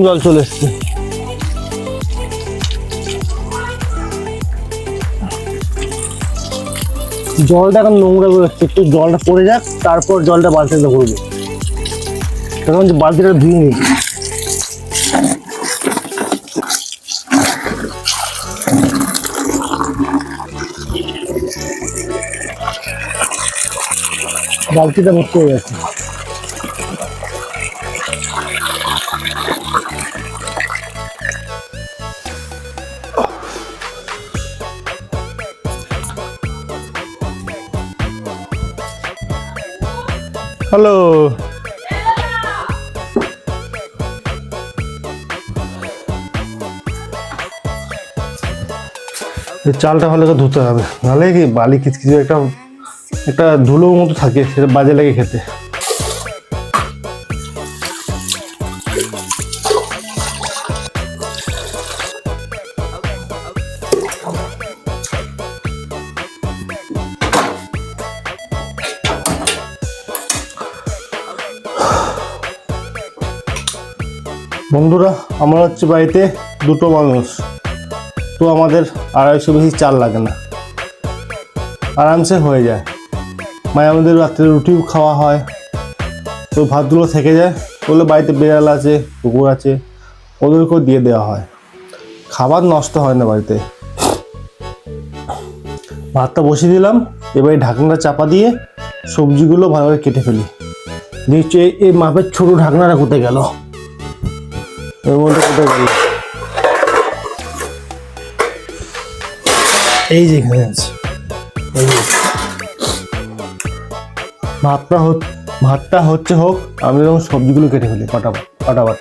জল চলে এসছে। জলটা এখন নোংরা করে যাচ্ছে, একটু জলটা পড়ে যাক, তারপর জলটা বালতিতে ভরবো। তখন বালতিটা ধুয়ে নিই। বালতিটা ভর্তি হয়ে গেছে। হ্যালো, চালটা ভালো করে ধুতে হবে, নাহলে কি বালি কিচকিচে একটা ধুলোর মতো থাকে, সেটা বাজে লাগে খেতে। বন্ধুরা, আমরা হচ্ছে বাড়িতে দুটো মানুষ, তো আমাদের 250 বেশি চাল লাগে না, আরামসে হয়ে যায়। মাঝে আমাদের রাত্রে রুটিও খাওয়া হয়, তো ভাতগুলো থেকে যায়, ওগুলো বাড়িতে বিড়াল আছে, কুকুর আছে, ওদেরকেও দিয়ে দেওয়া হয়, খাবার নষ্ট হয় না বাড়িতে। ভাতটা বসিয়ে দিলাম, এবারে ঢাকনাটা চাপা দিয়ে সবজিগুলো ভালোভাবে কেটে ফেলি। নিশ্চয়ই এই মাপের ছোট ঢাকনাটা কোথায় গেল, এর মধ্যে কোথায় গেল, এই যে এখানে আছে। ভাতটা হচ্ছে হোক, আমি যখন সবজিগুলো কেটে ফেলি ফটাফট।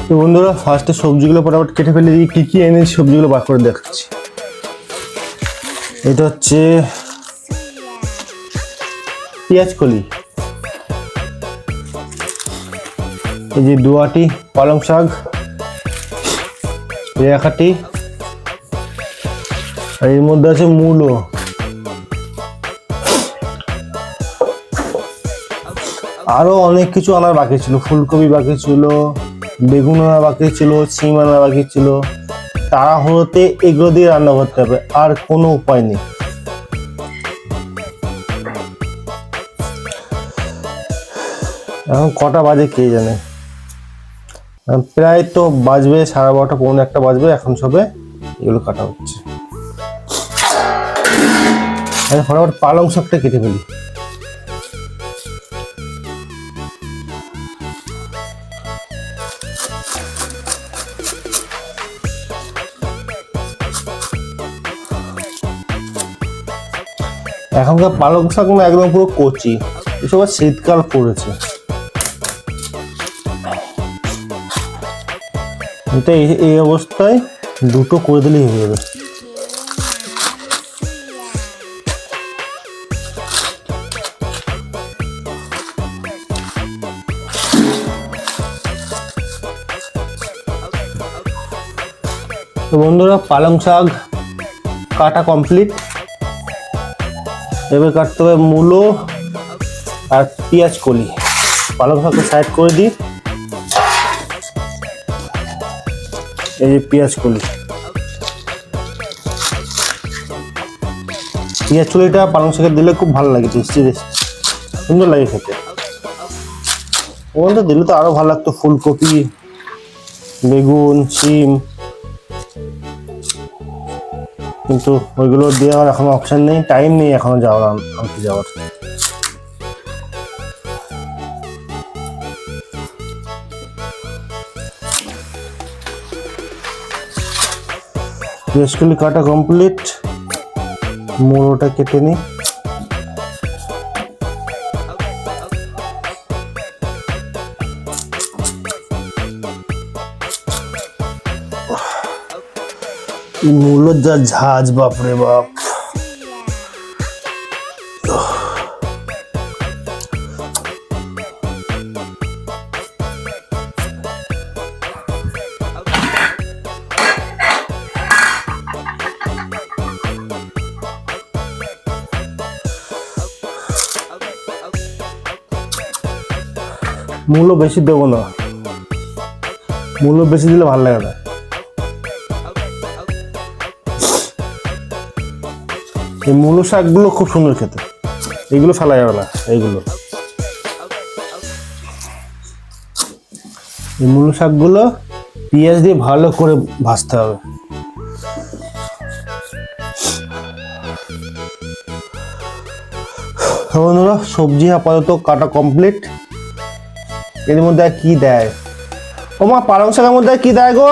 তো বন্ধুরা, ফার্স্টে সবজিগুলো ফটাফট কেটে ফেলে দিই। কী কী এনে সবজিগুলো বার করে দেখাচ্ছি। এটা হচ্ছে পেঁয়াজ কলি, এই যে 2 আটি পালং শাক, এক আটি, আর এর মধ্যে আছে মূলো, আরো অনেক কিছু আনার বাকি ছিল। ফুলকপি বাকি ছিল, বেগুন আনা বাকি ছিল, সিম আনা বাকি ছিল। তাড়াহুড়োতে এগুলো দিয়ে রান্না করতে হবে, আর কোনো উপায় নেই। এখন কটা বাজে কে জানে, প্রায় তো বাজবে 12:30 পৌনে 1 বাজবে। এখন সবে এগুলো কাটা হচ্ছে। ফটাফট পালং শাকটা কেটে ফেলি। এখনকার পালং শাক না একদম পুরো কচি, এসব শীতকাল পড়েছে। এটা এই অবস্থায় দুটো করে দিলেই হয়ে যাবে। তো বন্ধুরা, পালং শাক কাটা কমপ্লিট। এবার কাটতে হবে মূলো আর পেঁয়াজ কলি। পালং শাকটা সাইড করে দিই। এই যে পেঁয়াজ কলি, পেঁয়াজ কলিটা পালং শাকে দিলে খুব ভালো লাগে, টেস্টি সুন্দর লাগে খেতে। ওগুলো দিলে তো আরো ভালো লাগতো, ফুলকপি, বেগুন, সিম, কিন্তু ওইগুলো দেওয়ার এখন অপশন নেই, টাইম নেই এখনো আনতে যাওয়ার। পেঁয়াজগুলি কাটা কমপ্লিট, মূলোটা কেটে নিই। মূলোর যা ঝাঁজ, বাপরে বাপ। মূলো বেশি দেবো না, মূলো বেশি দিলে ভালো লাগে না। এই মূলো শাকগুলো খুব সুন্দর খেতে, এইগুলো ফেলা যাবে না। এইগুলো এই মূলো শাকগুলো পেঁয়াজ দিয়ে ভালো করে ভাজতে হবে। বন্ধুরা সবজি আপাতত কাটা কমপ্লিট। এর মধ্যে কি দেয়? ও মা, পালং শাকের মধ্যে কি দেয় গো?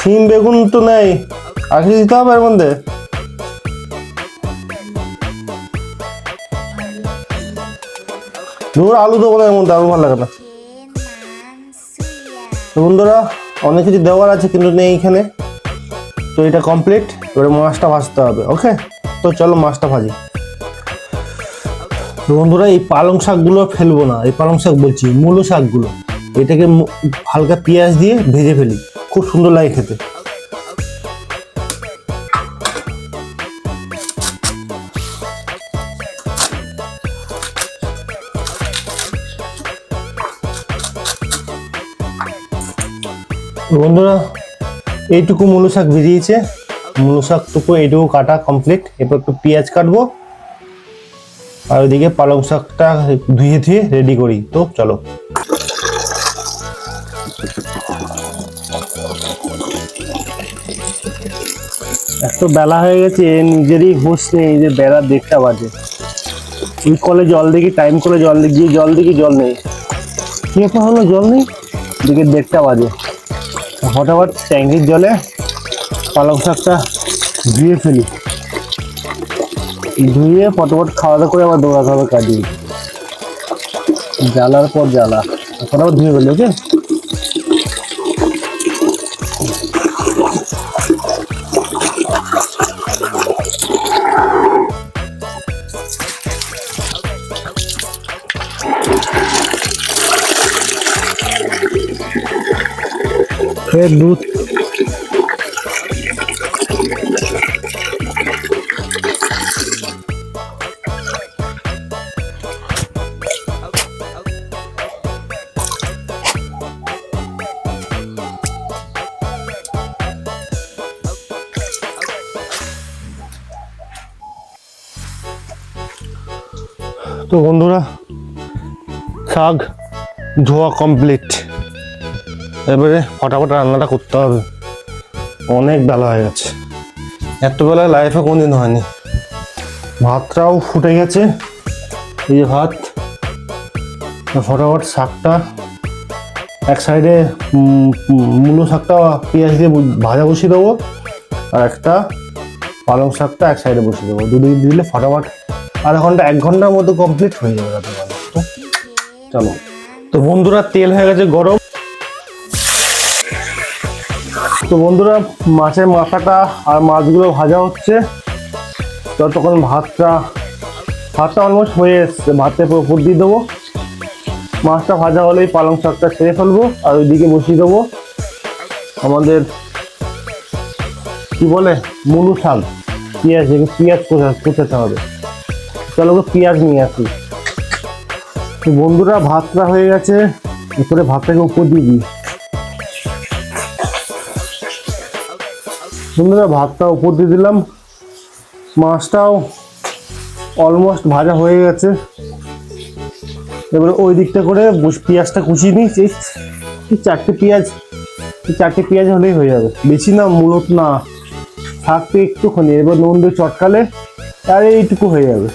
সিম বেগুন তো নেই, আর কিছু দিতে হবে এর মধ্যে? ধর আলু দেবো না এর মধ্যে, আলু ভালো লাগে না। তো বন্ধুরা অনেক কিছু দেওয়ার আছে কিন্তু নেই এখানে। তো এটা কমপ্লিট, এবারে মাছটা ভাজতে হবে। ওকে, তো চলো মাছটা ভাজি। তো বন্ধুরা এই পালং শাকগুলো ফেলবো না, এই পালং শাক বলছি মূলো শাকগুলো, এটাকে হালকা পেঁয়াজ দিয়ে ভেজে ফেলি, খুব সুন্দর লাগে খেতে। বন্ধুরা এইটুকু মূলো শাক ভিজিয়েছে, মূলো শাকটুকু এইটুকু কাটা কমপ্লিট। এরপর একটু পেঁয়াজ কাটবো, আর ওইদিকে পালং শাকটা ধুয়ে ধুয়ে রেডি করি। তো চলো। এত বেলা হয়ে গেছে, নিজেরই হুঁশ নেই যে বেলা 1:30 বাজে। ওই কলে জল দেখি, টাইম করে জল গিয়ে জল দেখি জল নেই। কি একটা হলো, জল নেই, দিকে 1:30 বাজে। ফটাফট ট্যাঙ্কির জলে পালং শাকটা ধুয়ে ফেলি, ধুয়ে ফটাফট খাওয়া দাওয়া করে আবার দৌড়াতে হবে কাজে। জ্বালার পর জ্বালা, ফটাফট ধুয়ে ফেলি। ওকে, দুধ তো বন্ধুরা শাক ধোয়া কমপ্লিট, এবারে ফটাফট রান্নাটা করতে হবে। অনেক বেলা হয়ে গেছে, এত বেলা লাইফে কোনদিন হয়নি। ভাতটাও ফুটে গেছে, এই যে ভাত। ফটাফট শাকটা এক সাইডে, মূলো শাকটা পেঁয়াজ দিয়ে ভাজা বসিয়ে দেবো, আর একটা পালং শাকটা এক সাইডে বসিয়ে দেবো। দুদিকে দিলে ফটাফট আধা ঘন্টা 1 ঘন্টার মতো কমপ্লিট হয়ে যাবে রাতে। তো চলো। তো বন্ধুরা তেল হয়ে গেছে গরম। তো বন্ধুরা মাছের মাথাটা আর মাছগুলো ভাজা হচ্ছে, ততক্ষণ ভাতটা অলমোস্ট হয়ে এসছে। ভাতের উপর দিয়ে দেবো, মাছটা ভাজা হলেই পালং শাকটা ছেড়ে ফেলবো, আর ওইদিকে বসিয়ে দেবো আমাদের কি বলে মূলো শাক। পেঁয়াজ কোচাতে হবে। চলো পেঁয়াজ নিয়ে আসি। তো বন্ধুরা ভাতটা হয়ে গেছে, এরপরে ভাতটাকে উপর দিয়ে দিই। বন্ধুরা ভাতটা উপর দিয়ে দিলাম, মাছটাও অলমোস্ট ভাজা হয়ে গেছে। এবারে ওই দিকটা করে পেঁয়াজটা কুচিয়ে নিই। 4টে পেঁয়াজ হলেই হয়ে যাবে, বেশি না, মূলত না, থাকতে একটুখানি। এবার নুন দিয়ে চটকালে আর এইটুকু হয়ে যাবে।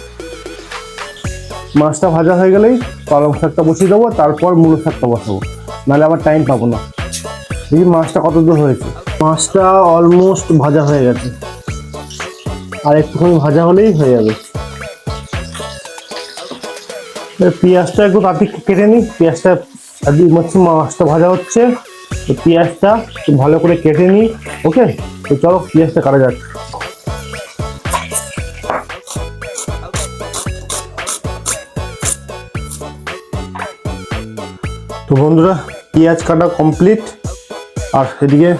মাছটা ভাজা হয়ে গেলেই পালং শাকটা বসিয়ে দেবো, তারপর মূলো শাকটা বসাবো, নাহলে আবার টাইম পাবো না। দেখি মাছটা কত দূর হয়েছে। মাছটা অলমোস্ট ভাজা হয়ে গেছে, আর একটুখানি ভাজা হলেই হয়ে যাবে। পেঁয়াজটা একটু তাতে কেটে নিই। পেঁয়াজটা মাছটা ভাজা হচ্ছে, তো পেঁয়াজটা ভালো করে কেটে নিই। ওকে, তো চলো পেঁয়াজটা কাটা যাক। তো বন্ধুরা পেঁয়াজ কাটা কমপ্লিট, আর এদিকে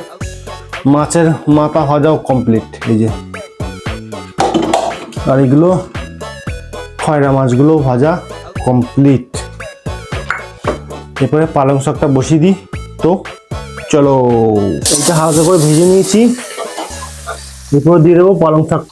মাছের মাথা ভাজাও কমপ্লিট। এই যে আর এগুলো খয়রা মাছগুলো ভাজা কমপ্লিট। এরপরে পালং শাকটা বসিয়ে দিই। তো চলো, এটা হালকা করে ভেজে নিয়েছি। এরপর দিয়ে দেবো পালং শাক।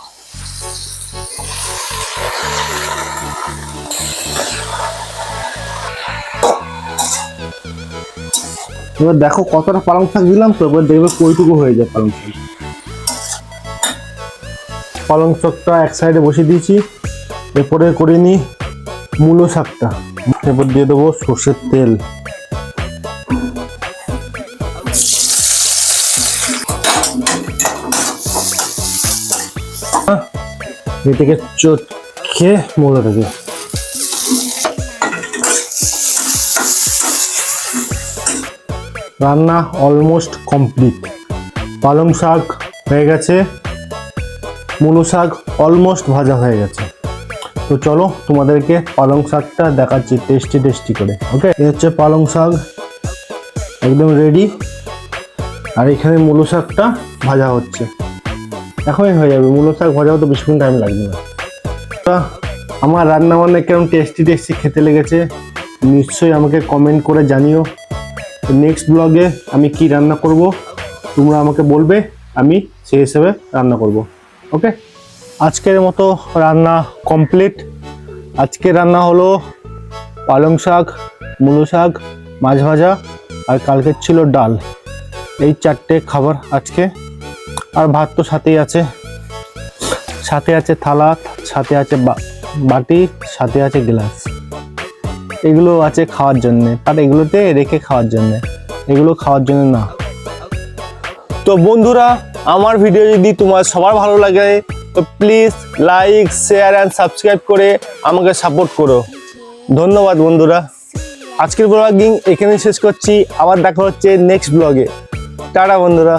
এবার দেখো কতটা পালং শাক দিলাম, তো এবার দেখবে কইটুকু হয়ে যায় পালং শাক। পালং শাকটা এক সাইডে বসিয়ে দিয়েছি। এরপরে করে নিই মূলো শাকটা। এরপর দিয়ে দেবো সর্ষের তেল। এটাকে চটকে মূলোটাকে রান্না অলমোস্ট কমপ্লিট। পালং শাক হয়ে গেছে, মূলো শাক অলমোস্ট ভাজা হয়ে গেছে। তো চলো তোমাদেরকে পালং শাকটা দেখাচ্ছি টেস্টি করে। ওকে, এই হচ্ছে পালং শাক একদম রেডি। আর এখানে মূলো শাকটা ভাজা হচ্ছে, এখনই হয়ে যাবে। মূলো শাক ভাজা হতে বেশিক্ষণ টাইম লাগবে না। আমার রান্না বান্না কেমন টেস্টি খেতে লেগেছে নিশ্চয়ই আমাকে কমেন্ট করে জানিও। নেক্সট ব্লগে আমি কি রান্না করব তোমরা আমাকে বলবে, আমি সেই হিসেবে রান্না করব। ওকে, আজকের মতো রান্না কমপ্লিট। আজকে রান্না হলো পালং শাক, মূলো শাক, মাছ ভাজা, আর কালকের ছিল ডাল। এই 4টে খাবার আজকে। আর ভাত তো সাথেই আছে, সাথে আছে থালা, সাথে আছে বাটি, সাথে আছে গ্লাস। এগুলো আছে খাওয়ার জন্যে, আর এগুলোতে রেখে খাওয়ার জন্যে, এগুলো খাওয়ার জন্য না। তো বন্ধুরা, আমার ভিডিও যদি তোমার সবার ভালো লাগে তো please like, share and subscribe করে আমাকে সাপোর্ট করো। ধন্যবাদ বন্ধুরা। আজকের ব্লগিং এখানেই শেষ করছি। আবার দেখা হচ্ছে নেক্সট ব্লগে। টাটা বন্ধুরা।